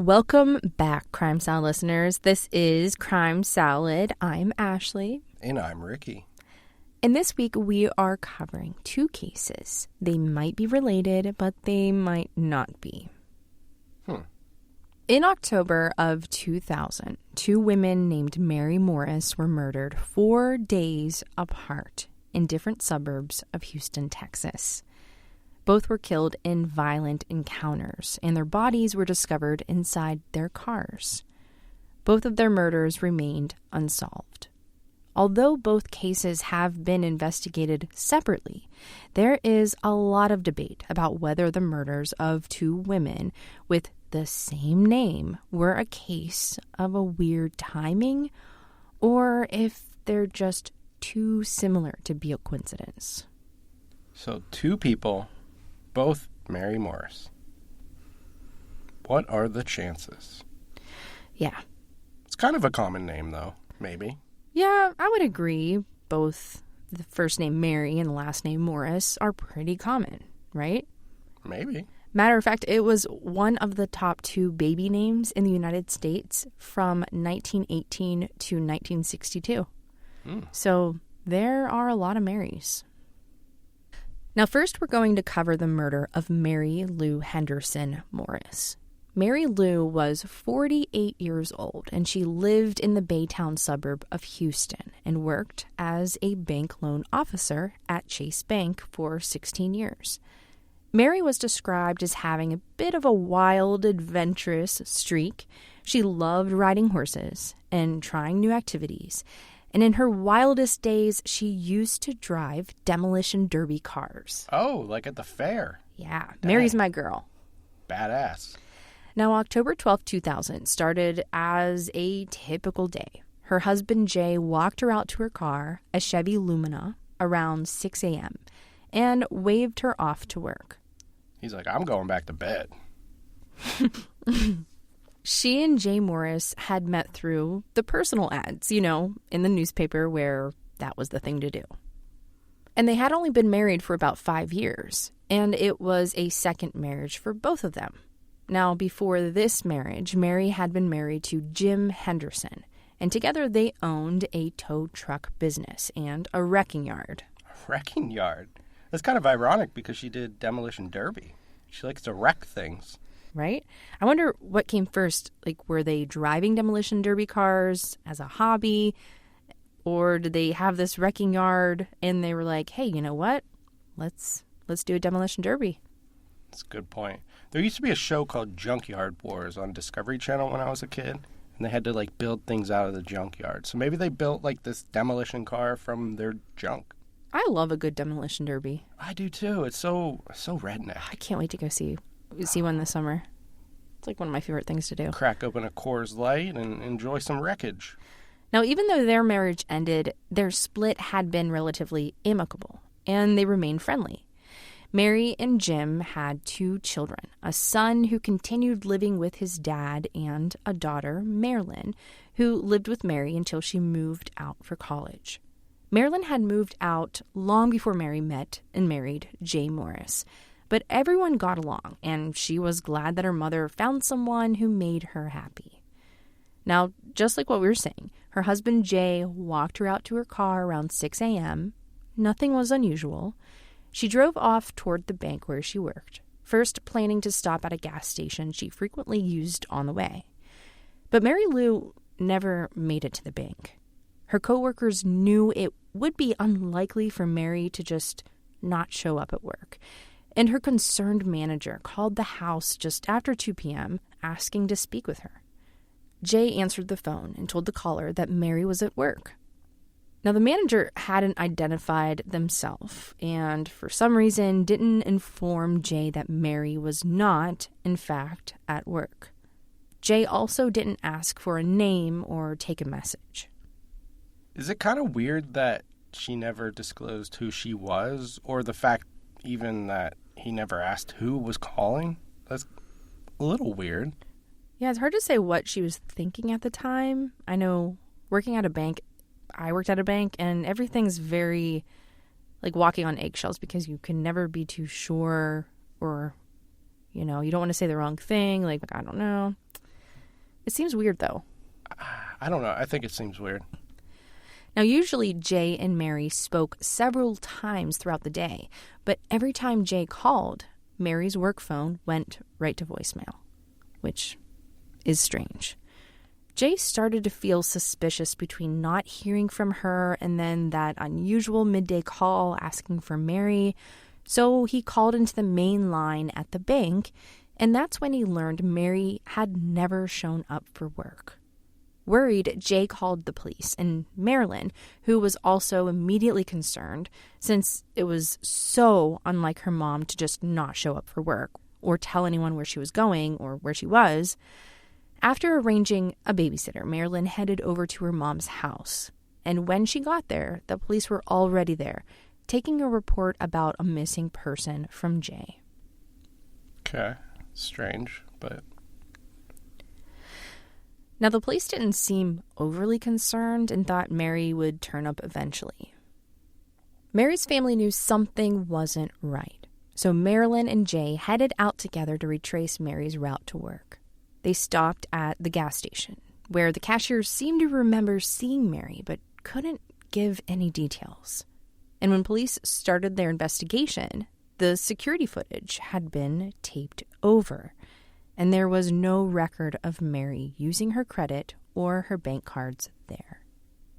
Welcome back, Crime Salad listeners. This is Crime Salad. I'm Ashley. And I'm Ricky. And this week we are covering two cases. They might be related, but they might not be. In October of 2000, two women named Mary Morris were murdered 4 days apart in different suburbs of Houston, Texas. Both were killed in violent encounters, and their bodies were discovered inside their cars. Both of their murders remained unsolved. Although both cases have been investigated separately, there is a lot of debate about whether the murders of two women with the same name were a case of a weird timing, or if they're just too similar to be a coincidence. So two people, both Mary Morris. What are the chances? Yeah. It's kind of a common name, though, maybe. Yeah, I would agree. Both the first name Mary and the last name Morris are pretty common, right? Maybe. Matter of fact, it was one of the top two baby names in the United States from 1918 to 1962. So there are a lot of Marys. Now, first, we're going to cover the murder of Mary Lou Henderson Morris. Mary Lou was 48 years old, and she lived in the Baytown suburb of Houston and worked as a bank loan officer at Chase Bank for 16 years. Mary was described as having a bit of a wild, adventurous streak. She loved riding horses and trying new activities. And in her wildest days, she used to drive demolition derby cars. Oh, like at the fair. Yeah, Dang. Mary's my girl. Badass. Now, October 12, 2000 started as a typical day. Her husband, Jay, walked her out to her car, a Chevy Lumina, around 6 a.m. and waved her off to work. He's like, I'm going back to bed. She and Jay Morris had met through the personal ads, in the newspaper where that was the thing to do. And they had only been married for about 5 years, and it was a second marriage for both of them. Now, before this marriage, Mary had been married to Jim Henderson, and together they owned a tow truck business and a wrecking yard. A wrecking yard? That's kind of ironic because she did demolition derby. She likes to wreck things. Right? I wonder what came first. Like, were they driving demolition derby cars as a hobby? Or did they have this wrecking yard and they were like, hey, you know what? Let's do a demolition derby. That's a good point. There used to be a show called Junkyard Wars on Discovery Channel when I was a kid. And they had to, build things out of the junkyard. So maybe they built, this demolition car from their junk. I love a good demolition derby. I do, too. It's so redneck. I can't wait to go see one this summer. It's one of my favorite things to do. Crack open a Coors Light and enjoy some wreckage. Now, even though their marriage ended, their split had been relatively amicable, and they remained friendly. Mary and Jim had 2 children, a son who continued living with his dad and a daughter, Marilyn, who lived with Mary until she moved out for college. Marilyn had moved out long before Mary met and married Jay Morris. But everyone got along, and she was glad that her mother found someone who made her happy. Now, just like what we were saying, her husband Jay walked her out to her car around 6 a.m. Nothing was unusual. She drove off toward the bank where she worked, first planning to stop at a gas station she frequently used on the way. But Mary Lou never made it to the bank. Her coworkers knew it would be unlikely for Mary to just not show up at work. And her concerned manager called the house just after 2 p.m., asking to speak with her. Jay answered the phone and told the caller that Mary was at work. Now, the manager hadn't identified themselves, and for some reason didn't inform Jay that Mary was not, in fact, at work. Jay also didn't ask for a name or take a message. Is it kind of weird that she never disclosed who she was, or the fact even that he never asked who was calling? That's a little weird. Yeah, it's hard to say what she was thinking at the time. I know working at a bank, I worked at a bank, and everything's very like walking on eggshells because you can never be too sure, or, you know, you don't want to say the wrong thing. Like, I don't know. It seems weird, though. I don't know. I think it seems weird. Now, usually Jay and Mary spoke several times throughout the day, but every time Jay called, Mary's work phone went right to voicemail, which is strange. Jay started to feel suspicious between not hearing from her and then that unusual midday call asking for Mary, so he called into the main line at the bank, and that's when he learned Mary had never shown up for work. Worried, Jay called the police, and Marilyn, who was also immediately concerned, since it was so unlike her mom to just not show up for work or tell anyone where she was going or where she was. After arranging a babysitter, Marilyn headed over to her mom's house. And when she got there, the police were already there, taking a report about a missing person from Jay. Okay. Strange, but... Now, the police didn't seem overly concerned and thought Mary would turn up eventually. Mary's family knew something wasn't right, so Marilyn and Jay headed out together to retrace Mary's route to work. They stopped at the gas station, where the cashier seemed to remember seeing Mary but couldn't give any details. And when police started their investigation, the security footage had been taped over, and there was no record of Mary using her credit or her bank cards there.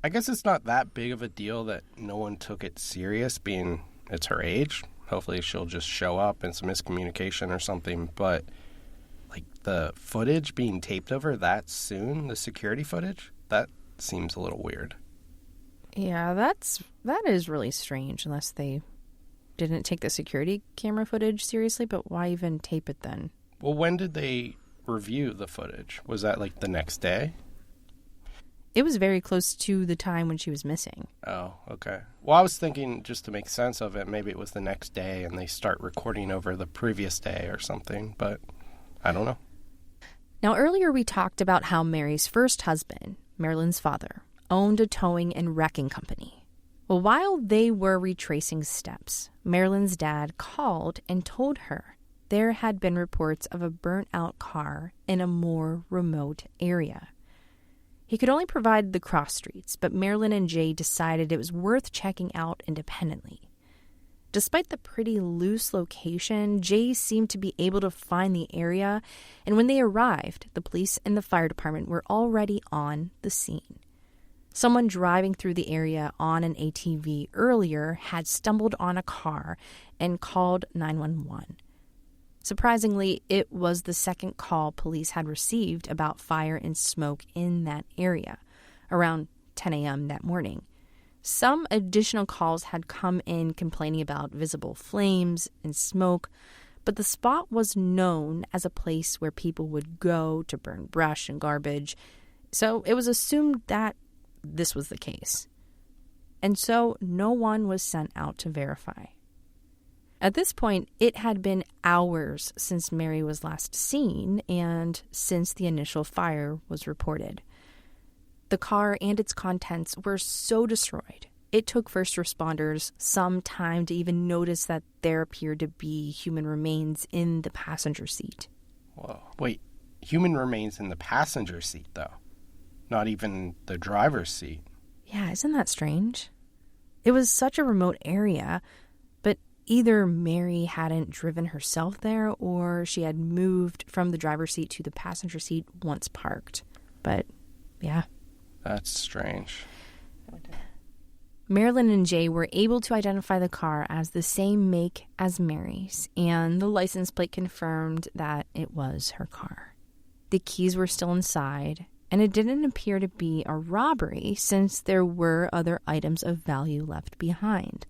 I guess it's not that big of a deal that no one took it serious, being it's her age. Hopefully she'll just show up and some miscommunication or something, but like the footage being taped over that soon, the security footage, that seems a little weird. Yeah, that is really strange, unless they didn't take the security camera footage seriously, but why even tape it then? Well, when did they review the footage? Was that like the next day? It was very close to the time when she was missing. Oh, okay. Well, I was thinking, just to make sense of it, maybe it was the next day and they start recording over the previous day or something, but I don't know. Now, earlier we talked about how Mary's first husband, Marilyn's father, owned a towing and wrecking company. Well, while they were retracing steps, Marilyn's dad called and told her there had been reports of a burnt-out car in a more remote area. He could only provide the cross streets, but Marilyn and Jay decided it was worth checking out independently. Despite the pretty loose location, Jay seemed to be able to find the area, and when they arrived, the police and the fire department were already on the scene. Someone driving through the area on an ATV earlier had stumbled on a car and called 911. Surprisingly, it was the second call police had received about fire and smoke in that area, around 10 a.m. that morning. Some additional calls had come in complaining about visible flames and smoke, but the spot was known as a place where people would go to burn brush and garbage, so it was assumed that this was the case. And so no one was sent out to verify. At this point, it had been hours since Mary was last seen and since the initial fire was reported. The car and its contents were so destroyed, it took first responders some time to even notice that there appeared to be human remains in the passenger seat. Whoa. Wait, human remains in the passenger seat, though? Not even the driver's seat? Yeah, isn't that strange? It was such a remote area, but either Mary hadn't driven herself there or she had moved from the driver's seat to the passenger seat once parked. But, yeah. That's strange. Marilyn and Jay were able to identify the car as the same make as Mary's, and the license plate confirmed that it was her car. The keys were still inside, and it didn't appear to be a robbery since there were other items of value left behind.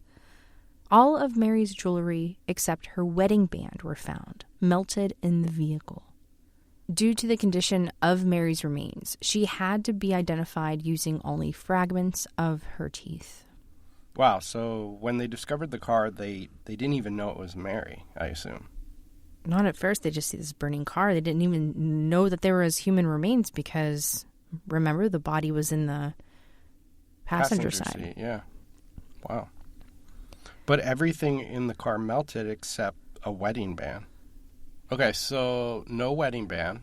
All of Mary's jewelry except her wedding band were found, melted in the vehicle. Due to the condition of Mary's remains, she had to be identified using only fragments of her teeth. Wow, so when they discovered the car, they didn't even know it was Mary, I assume. Not at first. They just see this burning car. They didn't even know that there was human remains because, remember, the body was in the passenger side. Seat, yeah. Wow. But everything in the car melted except a wedding band. Okay, so no wedding band.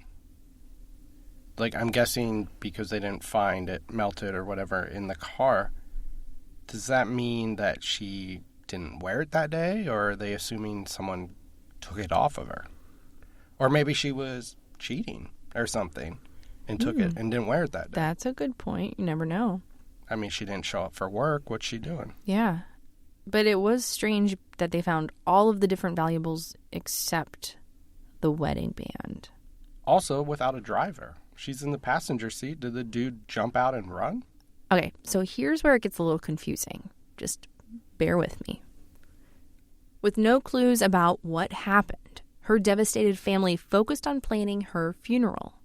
like, I'm guessing because they didn't find it melted or whatever in the car, does that mean that she didn't wear it that day, or are they assuming someone took it off of her? Or maybe she was cheating or something and took it and didn't wear it that day. That's a good point. You never know. I mean, she didn't show up for work. What's she doing? Yeah. But it was strange that they found all of the different valuables except the wedding band. Also, without a driver. She's in the passenger seat. Did the dude jump out and run? Okay, so here's where it gets a little confusing. Just bear with me. With no clues about what happened, her devastated family focused on planning her funeral.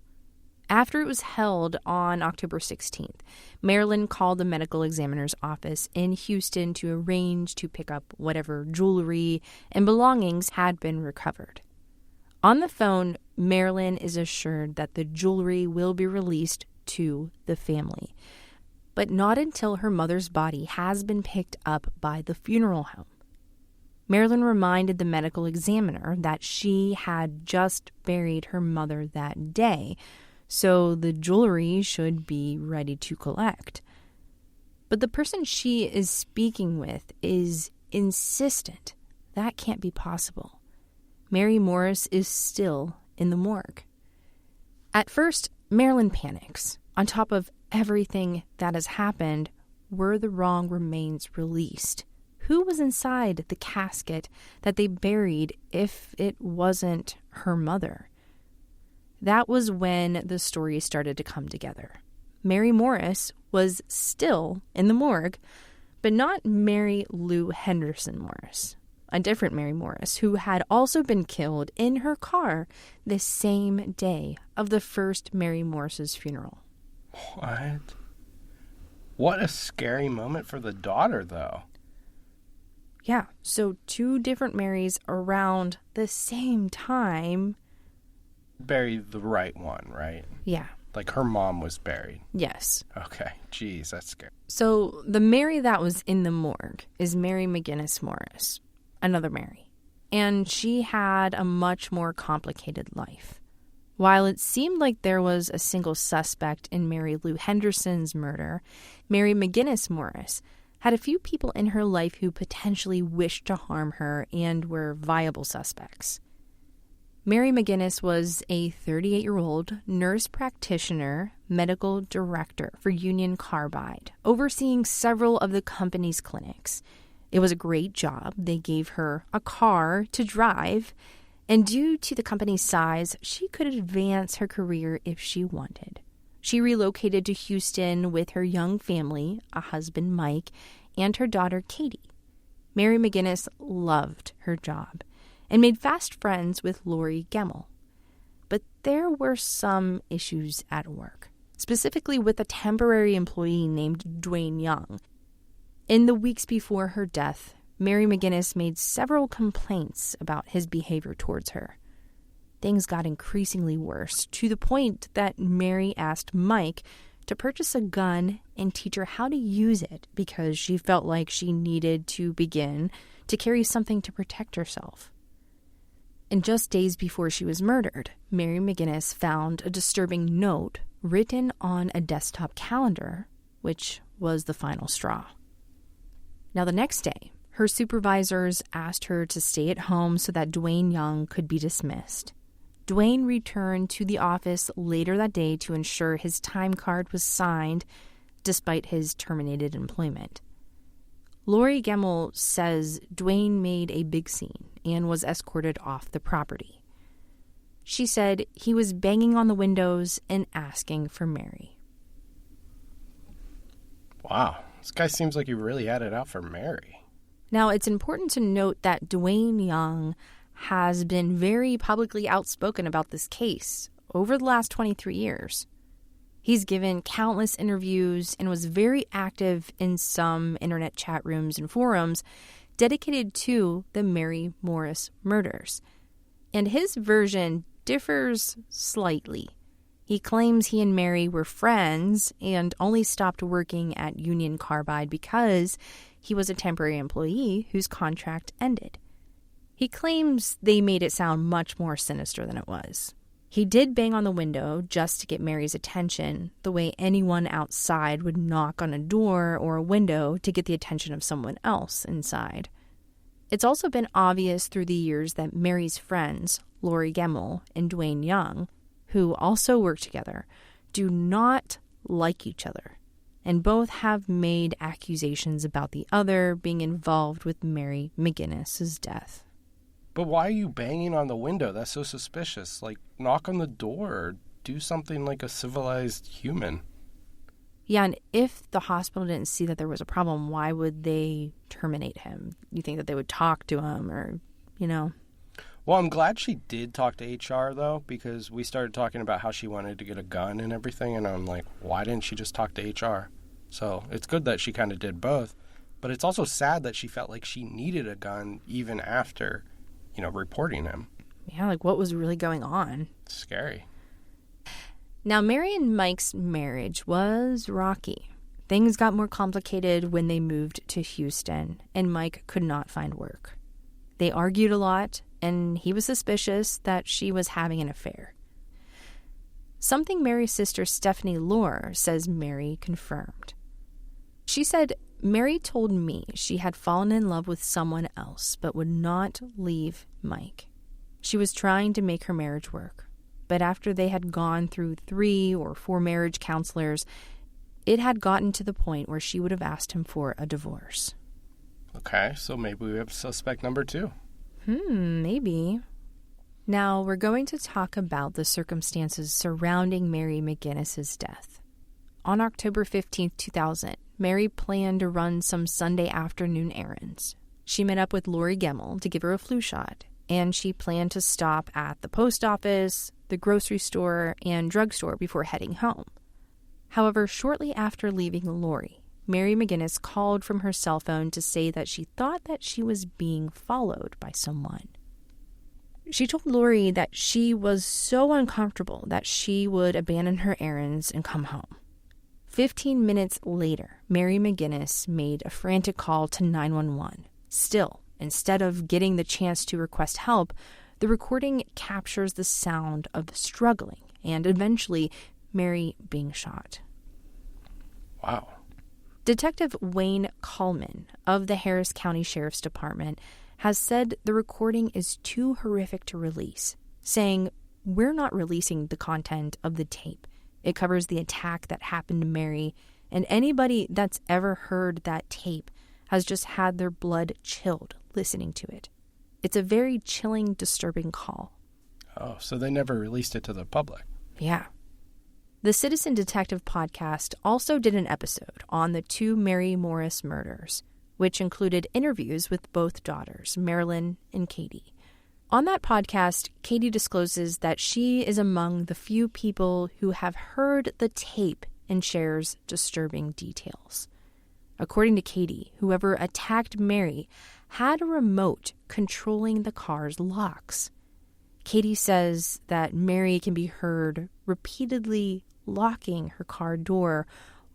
After it was held on October 16th, Marilyn called the medical examiner's office in Houston to arrange to pick up whatever jewelry and belongings had been recovered. On the phone, Marilyn is assured that the jewelry will be released to the family, but not until her mother's body has been picked up by the funeral home. Marilyn reminded the medical examiner that she had just buried her mother that day, so the jewelry should be ready to collect. But the person she is speaking with is insistent that can't be possible. Mary Morris is still in the morgue. At first, Marilyn panics. On top of everything that has happened, were the wrong remains released? Who was inside the casket that they buried if it wasn't her mother? That was when the story started to come together. Mary Morris was still in the morgue, but not Mary Lou Henderson Morris, a different Mary Morris, who had also been killed in her car the same day of the first Mary Morris's funeral. What? What a scary moment for the daughter, though. Yeah, so two different Marys around the same time. Buried the right one, right? Yeah. Like her mom was buried. Yes. Okay. Jeez, that's scary. So the Mary that was in the morgue is Mary McGinnis Morris, another Mary. And she had a much more complicated life. While it seemed like there was a single suspect in Mary Lou Henderson's murder, Mary McGinnis Morris had a few people in her life who potentially wished to harm her and were viable suspects. Mary McGinnis was a 38-year-old nurse practitioner, medical director for Union Carbide, overseeing several of the company's clinics. It was a great job. They gave her a car to drive, and due to the company's size, she could advance her career if she wanted. She relocated to Houston with her young family, a husband, Mike, and her daughter, Katie. Mary McGinnis loved her job and made fast friends with Lori Gemmell. But there were some issues at work, specifically with a temporary employee named Dwayne Young. In the weeks before her death, Mary McGinnis made several complaints about his behavior towards her. Things got increasingly worse, to the point that Mary asked Mike to purchase a gun and teach her how to use it because she felt like she needed to begin to carry something to protect herself. And just days before she was murdered, Mary McGinnis found a disturbing note written on a desktop calendar, which was the final straw. Now, the next day, her supervisors asked her to stay at home so that Dwayne Young could be dismissed. Dwayne returned to the office later that day to ensure his time card was signed, despite his terminated employment. Lori Gemmell says Dwayne made a big scene and was escorted off the property. She said he was banging on the windows and asking for Mary. Wow, this guy seems like he really had it out for Mary. Now, it's important to note that Dwayne Young has been very publicly outspoken about this case over the last 23 years. He's given countless interviews and was very active in some internet chat rooms and forums dedicated to the Mary Morris murders. And his version differs slightly. He claims he and Mary were friends and only stopped working at Union Carbide because he was a temporary employee whose contract ended. He claims they made it sound much more sinister than it was. He did bang on the window just to get Mary's attention, the way anyone outside would knock on a door or a window to get the attention of someone else inside. It's also been obvious through the years that Mary's friends, Lori Gemmell and Dwayne Young, who also work together, do not like each other, and both have made accusations about the other being involved with Mary McGinnis' death. But why are you banging on the window? That's so suspicious. Like, knock on the door or do something like a civilized human. Yeah, and if the hospital didn't see that there was a problem, why would they terminate him? You think that they would talk to him or, Well, I'm glad she did talk to HR, though, because we started talking about how she wanted to get a gun and everything, and I'm like, why didn't she just talk to HR? So it's good that she kind of did both, but it's also sad that she felt like she needed a gun even after, reporting him. Yeah, like what was really going on? It's scary. Now, Mary and Mike's marriage was rocky. Things got more complicated when they moved to Houston, and Mike could not find work. They argued a lot, and he was suspicious that she was having an affair. Something Mary's sister Stephanie Lohr says Mary confirmed. She said, Mary told me she had fallen in love with someone else but would not leave Mike. She was trying to make her marriage work, but after they had gone through 3 or 4 marriage counselors, it had gotten to the point where she would have asked him for a divorce. Okay, so maybe we have suspect number 2. Maybe. Now, we're going to talk about the circumstances surrounding Mary McGinnis' death. On October 15, 2000, Mary planned to run some Sunday afternoon errands. She met up with Lori Gemmell to give her a flu shot, and she planned to stop at the post office, the grocery store, and drugstore before heading home. However, shortly after leaving Lori, Mary McGinnis called from her cell phone to say that she thought that she was being followed by someone. She told Lori that she was so uncomfortable that she would abandon her errands and come home. 15 minutes later, Mary McGinnis made a frantic call to 911. Still, instead of getting the chance to request help, the recording captures the sound of struggling and eventually Mary being shot. Wow. Detective Wayne Coleman of the Harris County Sheriff's Department has said the recording is too horrific to release, saying, "We're not releasing the content of the tape. It covers the attack that happened to Mary, and anybody that's ever heard that tape has just had their blood chilled listening to it. It's a very chilling, disturbing call." Oh, so they never released it to the public. Yeah. The Citizen Detective podcast also did an episode on the 2 Mary Morris murders, which included interviews with both daughters, Marilyn and Katie. On that podcast, Katie discloses that she is among the few people who have heard the tape and shares disturbing details. According to Katie, whoever attacked Mary had a remote controlling the car's locks. Katie says that Mary can be heard repeatedly locking her car door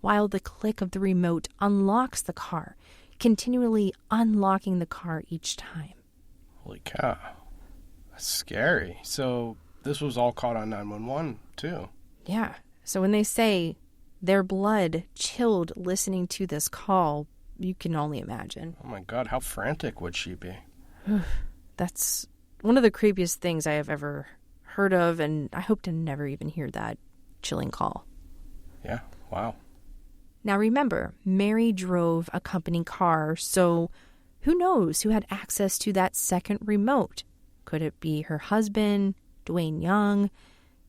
while the click of the remote unlocks the car, continually unlocking the car each time. Holy cow. That's scary. So this was all caught on 911 too. Yeah. So when they say their blood chilled listening to this call, you can only imagine. Oh my God, how frantic would she be? That's one of the creepiest things I have ever heard of, and I hope to never even hear that chilling call. Yeah, wow. Now remember, Mary drove a company car, so who knows who had access to that second remote? Could it be her husband, Dwayne Young,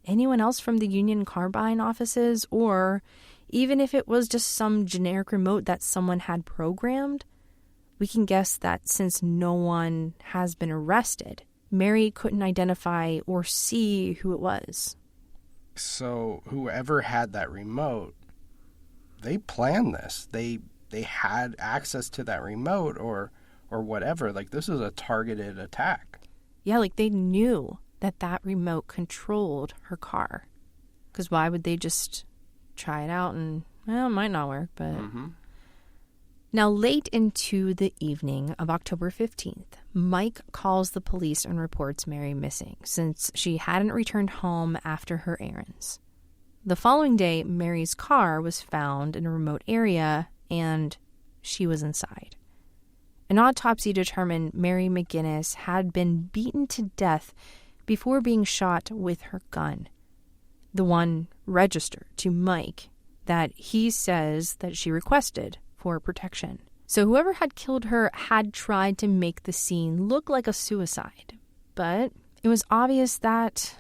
anyone else from the Union Carbine offices, or even if it was just some generic remote that someone had programmed? We can guess that since no one has been arrested, Mary couldn't identify or see who it was. So whoever had that remote, they planned this. They had access to that remote or whatever. Like, this is a targeted attack. Yeah, like they knew that remote controlled her car. Because why would they just try it out and, well, it might not work, but... Now, late into the evening of October 15th, Mike calls the police and reports Mary missing since she hadn't returned home after her errands. The following day, Mary's car was found in a remote area and she was inside. An autopsy determined Mary McGinnis had been beaten to death before being shot with her gun, the one registered to Mike that he says that she requested for protection. So whoever had killed her had tried to make the scene look like a suicide, but it was obvious that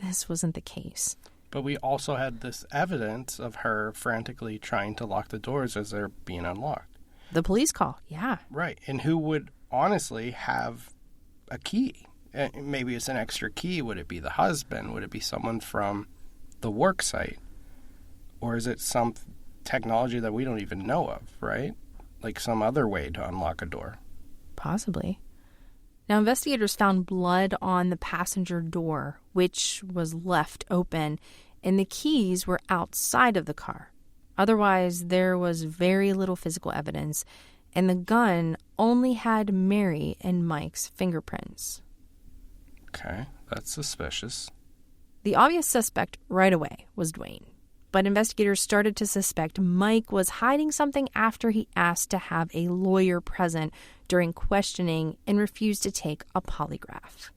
this wasn't the case. But we also had this evidence of her frantically trying to lock the doors as they're being unlocked. The police call, yeah. Right, and who would honestly have a key? Maybe it's an extra key. Would it be the husband? Would it be someone from the work site? Or is it some technology that we don't even know of, right? Like some other way to unlock a door. Possibly. Now, investigators found blood on the passenger door, which was left open, and the keys were outside of the car. Otherwise, there was very little physical evidence, and the gun only had Mary and Mike's fingerprints. Okay, that's suspicious. The obvious suspect right away was Dwayne. But investigators started to suspect Mike was hiding something after he asked to have a lawyer present during questioning and refused to take a polygraph.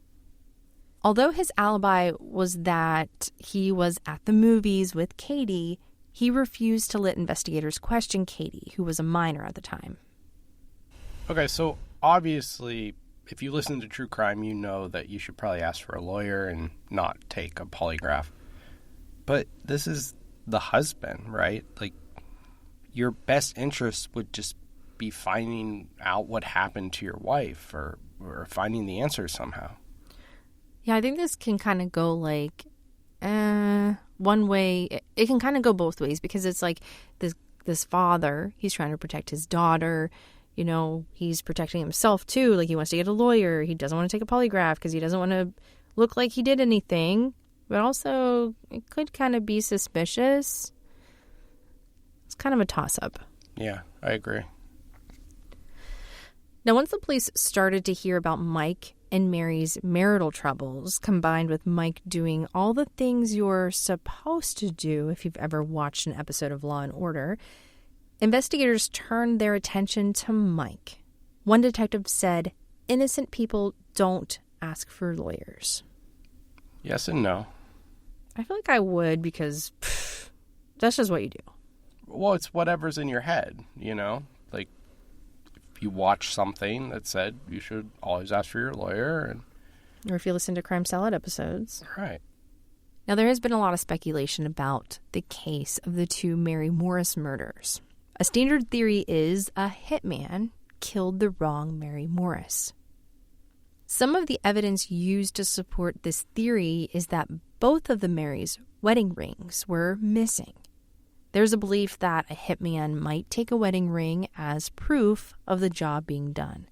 Although his alibi was that he was at the movies with Katie, he refused to let investigators question Katie, who was a minor at the time. Okay, so obviously, if you listen to true crime, you know that you should probably ask for a lawyer and not take a polygraph. But this is the husband, right? Like, your best interest would just be finding out what happened to your wife or finding the answer somehow. Yeah, I think this can kind of go like one way. It can kind of go both ways because it's like this father, he's trying to protect his daughter. You know, he's protecting himself too. Like, he wants to get a lawyer. He doesn't want to take a polygraph because he doesn't want to look like he did anything. But also, it could kind of be suspicious. It's kind of a toss-up. Yeah, I agree. Now, once the police started to hear about Mike and Mary's marital troubles, combined with Mike doing all the things you're supposed to do if you've ever watched an episode of Law & Order, investigators turned their attention to Mike. One detective said, "Innocent people don't ask for lawyers." Yes and no. I feel like I would because that's just what you do. Well, it's whatever's in your head, you know? Like, if you watch something that said you should always ask for your lawyer. Or if you listen to Crime Salad episodes. Right. Now, there has been a lot of speculation about the case of the two Mary Morris murders. A standard theory is a hitman killed the wrong Mary Morris. Some of the evidence used to support this theory is that both of the Marys' wedding rings were missing. There's a belief that a hitman might take a wedding ring as proof of the job being done.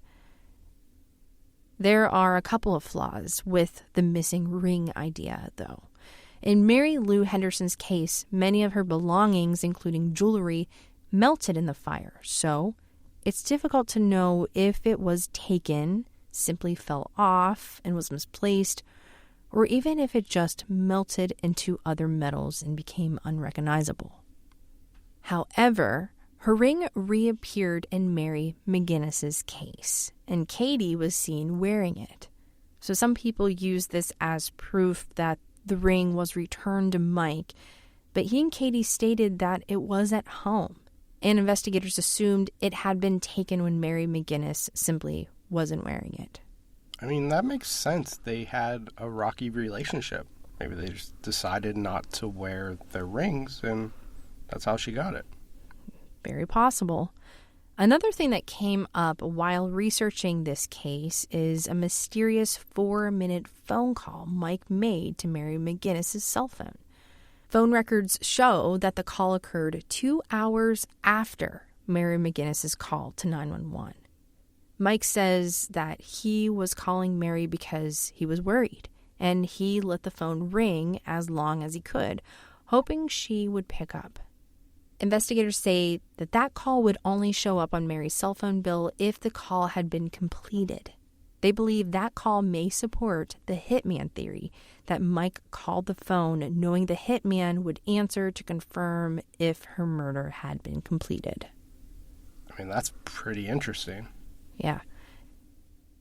There are a couple of flaws with the missing ring idea, though. In Mary Lou Henderson's case, many of her belongings, including jewelry, melted in the fire, so it's difficult to know if it was taken, simply fell off and was misplaced, or even if it just melted into other metals and became unrecognizable. However, her ring reappeared in Mary McGinnis's case, and Katie was seen wearing it. So some people use this as proof that the ring was returned to Mike, but he and Katie stated that it was at home, and investigators assumed it had been taken when Mary McGinnis simply wasn't wearing it. I mean, that makes sense. They had a rocky relationship. Maybe they just decided not to wear their rings, and that's how she got it. Very possible. Another thing that came up while researching this case is a mysterious 4-minute phone call Mike made to Mary McGinnis' cell phone. Phone records show that the call occurred 2 hours after Mary McGinnis' call to 911. Mike says that he was calling Mary because he was worried, and he let the phone ring as long as he could, hoping she would pick up. Investigators say that call would only show up on Mary's cell phone bill if the call had been completed. They believe that call may support the hitman theory, that Mike called the phone knowing the hitman would answer to confirm if her murder had been completed. I mean, that's pretty interesting. Yeah.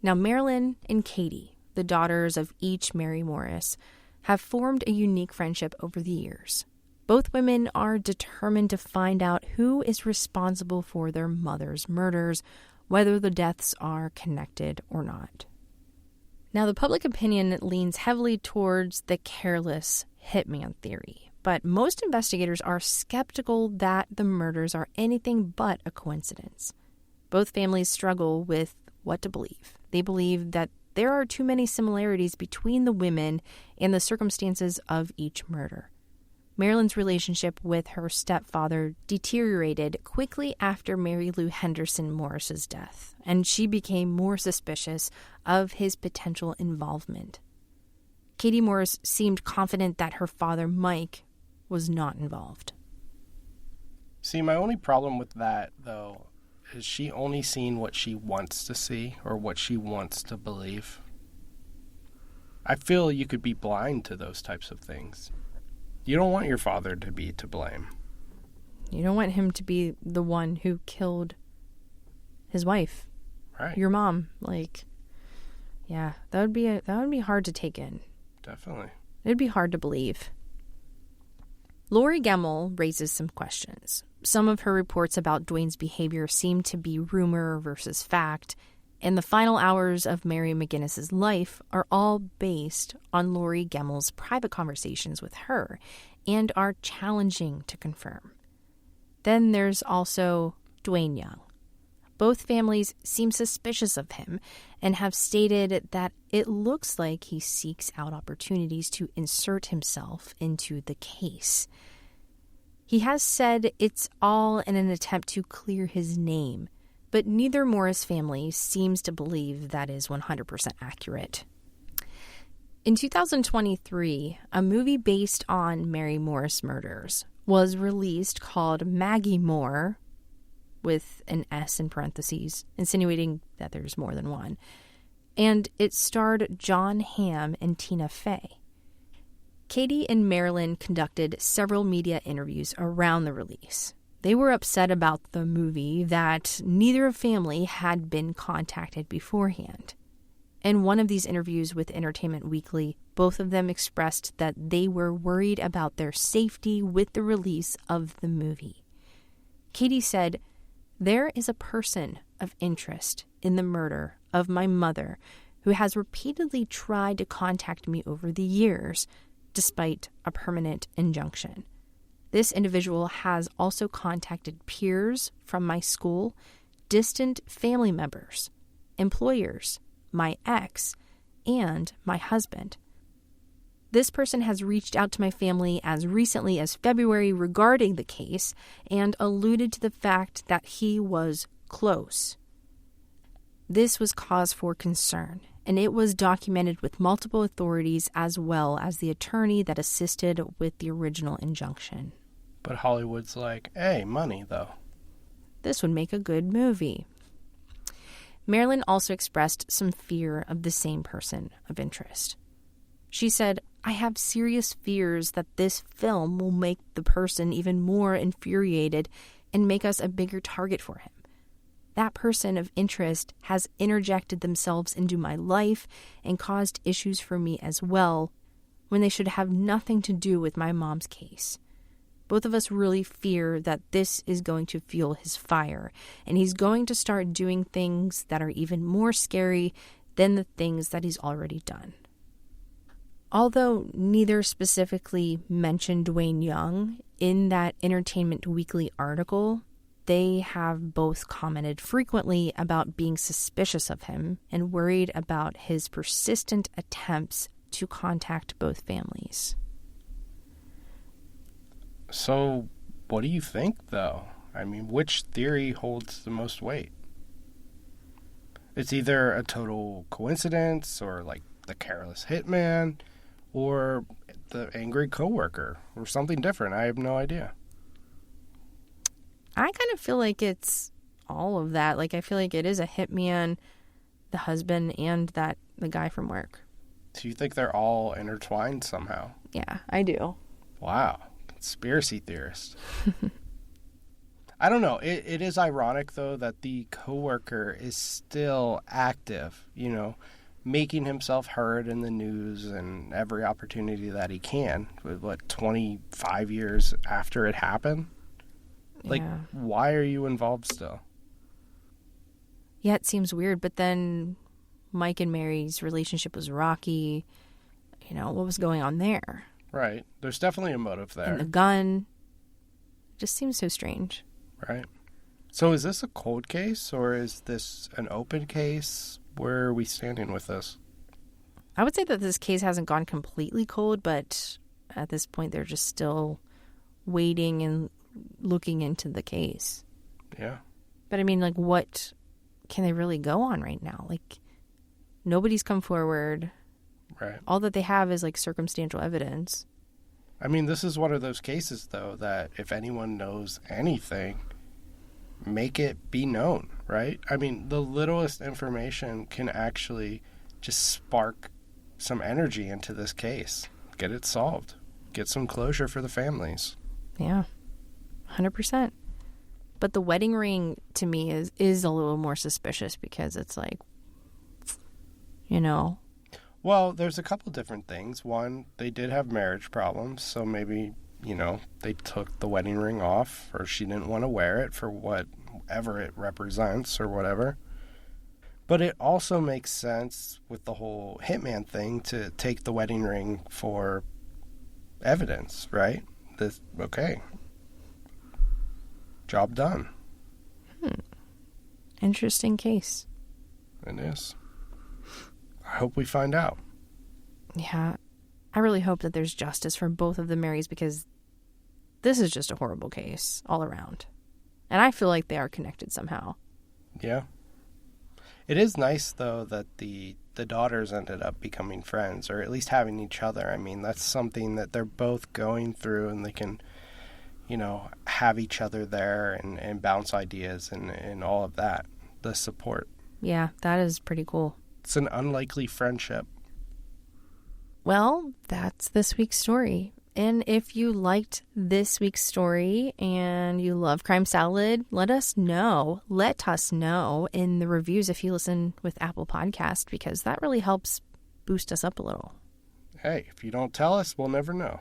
Now, Marilyn and Katie, the daughters of each Mary Morris, have formed a unique friendship over the years. Both women are determined to find out who is responsible for their mother's murders, whether the deaths are connected or not. Now, the public opinion leans heavily towards the careless hitman theory, but most investigators are skeptical that the murders are anything but a coincidence. Both families struggle with what to believe. They believe that there are too many similarities between the women and the circumstances of each murder. Marilyn's relationship with her stepfather deteriorated quickly after Mary Lou Henderson Morris's death, and she became more suspicious of his potential involvement. Katie Morris seemed confident that her father, Mike, was not involved. See, my only problem with that, though, is she only seen what she wants to see or what she wants to believe. I feel you could be blind to those types of things. You don't want your father to be to blame. You don't want him to be the one who killed his wife. Right. Your mom. Yeah, that would be hard to take in. Definitely. It'd be hard to believe. Lori Gemmell raises some questions. Some of her reports about Dwayne's behavior seem to be rumor versus fact, and the final hours of Mary McGinnis's life are all based on Lori Gemmell's private conversations with her and are challenging to confirm. Then there's also Dwayne Young. Both families seem suspicious of him and have stated that it looks like he seeks out opportunities to insert himself into the case. He has said it's all in an attempt to clear his name, but neither Morris family seems to believe that is 100% accurate. In 2023, a movie based on Mary Morris murders was released called Maggie Moore, with an S in parentheses, insinuating that there's more than one. And it starred John Hamm and Tina Fey. Katie and Marilyn conducted several media interviews around the release. They were upset about the movie that neither family had been contacted beforehand. In one of these interviews with Entertainment Weekly, both of them expressed that they were worried about their safety with the release of the movie. Katie said, "There is a person of interest in the murder of my mother who has repeatedly tried to contact me over the years, despite a permanent injunction. This individual has also contacted peers from my school, distant family members, employers, my ex, and my husband. This person has reached out to my family as recently as February regarding the case and alluded to the fact that he was close. This was cause for concern, and it was documented with multiple authorities as well as the attorney that assisted with the original injunction." But Hollywood's like, hey, money, though. This would make a good movie. Marilyn also expressed some fear of the same person of interest. She said, "I have serious fears that this film will make the person even more infuriated and make us a bigger target for him. That person of interest has interjected themselves into my life and caused issues for me as well, when they should have nothing to do with my mom's case. Both of us really fear that this is going to fuel his fire, and he's going to start doing things that are even more scary than the things that he's already done." Although neither specifically mentioned Dwayne Young in that Entertainment Weekly article, they have both commented frequently about being suspicious of him and worried about his persistent attempts to contact both families. So, what do you think, though? I mean, which theory holds the most weight? It's either a total coincidence, or like the careless hitman, or the angry coworker, or something different. I have no idea. I kind of feel like it's all of that. Like, I feel like it is a hitman, the husband, and the guy from work. Do you think they're all intertwined somehow? Yeah, I do. Wow. Conspiracy theorist. I don't know. It is ironic, though, that the coworker is still active, making himself heard in the news and every opportunity that he can. With 25 years after it happened? Like, yeah. Why are you involved still? Yeah, it seems weird. But then Mike and Mary's relationship was rocky. What was going on there? Right. There's definitely a motive there. And the gun just seems so strange. Right. So is this a cold case or is this an open case? Where are we standing with this? I would say that this case hasn't gone completely cold, but at this point they're just still waiting and looking into the case. Yeah. But I mean, like, what can they really go on right now? Like, nobody's come forward. Right. All that they have is, like, circumstantial evidence. I mean, this is one of those cases, though, that if anyone knows anything, make it be known, right? I mean, the littlest information can actually just spark some energy into this case. Get it solved. Get some closure for the families. Yeah, 100%. But the wedding ring, to me, is a little more suspicious because it's like, Well, there's a couple different things. One, they did have marriage problems, so maybe, they took the wedding ring off, or she didn't want to wear it for whatever it represents or whatever. But it also makes sense with the whole hitman thing to take the wedding ring for evidence, right? Okay. Job done. Interesting case. It is. I hope we find out. Yeah. I really hope that there's justice for both of the Marys because this is just a horrible case all around. And I feel like they are connected somehow. Yeah. It is nice, though, that the daughters ended up becoming friends, or at least having each other. I mean, that's something that they're both going through, and they can, have each other there and bounce ideas and all of that. The support. Yeah, that is pretty cool. It's an unlikely friendship. Well, that's this week's story. And if you liked this week's story and you love Crime Salad, let us know. Let us know in the reviews if you listen with Apple Podcast, because that really helps boost us up a little. Hey, if you don't tell us, we'll never know.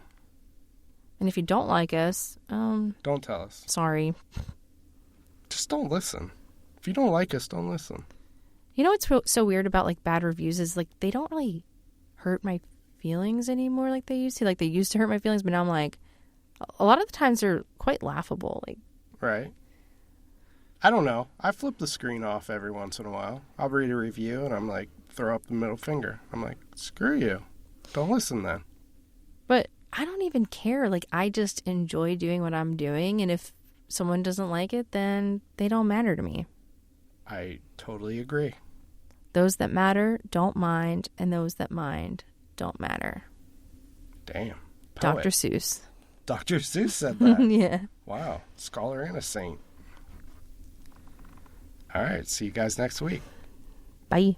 And if you don't like us, don't tell us. Sorry. Just don't listen. If you don't like us, don't listen. You know what's so weird about, like, bad reviews is, like, they don't really hurt my feelings anymore like they used to. Like, they used to hurt my feelings, but now I'm like, a lot of the times they're quite laughable. Like, right. I don't know. I flip the screen off every once in a while. I'll read a review and I'm like, throw up the middle finger. I'm like, screw you. Don't listen then. But I don't even care. Like, I just enjoy doing what I'm doing. And if someone doesn't like it, then they don't matter to me. I totally agree. Those that matter don't mind, and those that mind don't matter. Damn. Poet. Dr. Seuss. Dr. Seuss said that. Yeah. Wow. Scholar and a saint. All right. See you guys next week. Bye.